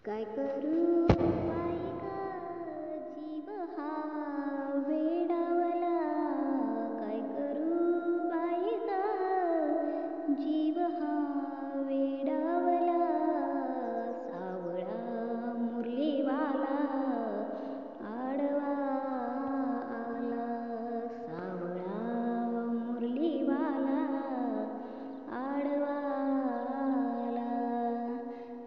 काय करू बाई ग, जीव हा वेडावला. काय करू बाई ग, जीव हा वेडावला. सावळा मुरलीवाला आडवा आला. सावळा मुरलीवाला आडवा आला.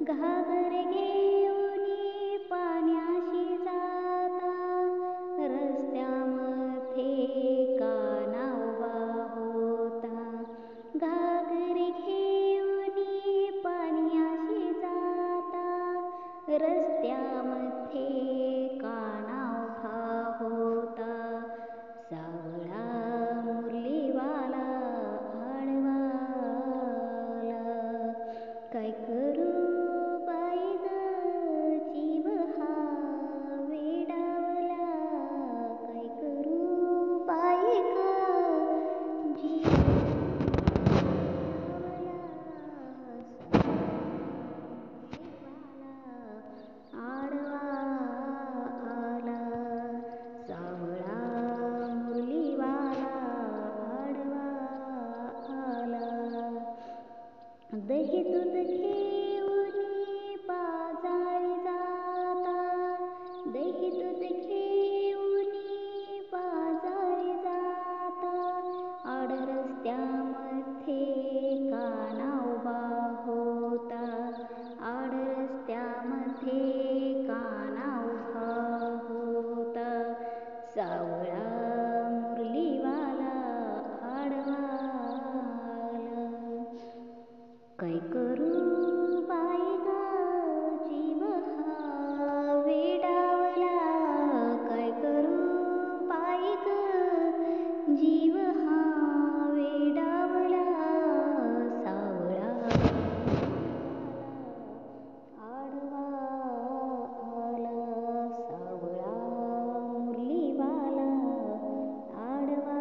घागर घेऊनी पाण्याशी जाता, रस्त्यामध्ये काना उभा होता. घागर घेऊनी पाण्याशी जाता, रस्त्यामध्ये काना उभा होता. सावळा मुरलीवाला आडवा आला. काय करू बाई ग, जीव हा वेडावला. काय करू बाई ग, जीव वेडावला. मुरलीवाला आडवा आला. सावळा मुरलीवाला आडवा आला. दही दूध घेऊनी बाजारी जाता, दही दूध घेऊनी बाजारी जाता. आड रस्त्यामध्ये काना उभा होता. आड रस्त्यामध्ये काना उभा होता. सावळा मुरलीवाला आडवा आला. काय करू बाई ग, जीव हा वेडावला. काय करू बाई ग, जीव हा वेडावला. सावळा मुरलीवाला आडवा आला. सावळा मुरलीवाला आडवा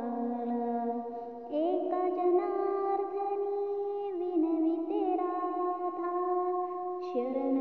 आला. एका जनार्दनी विनविते राधा, शरण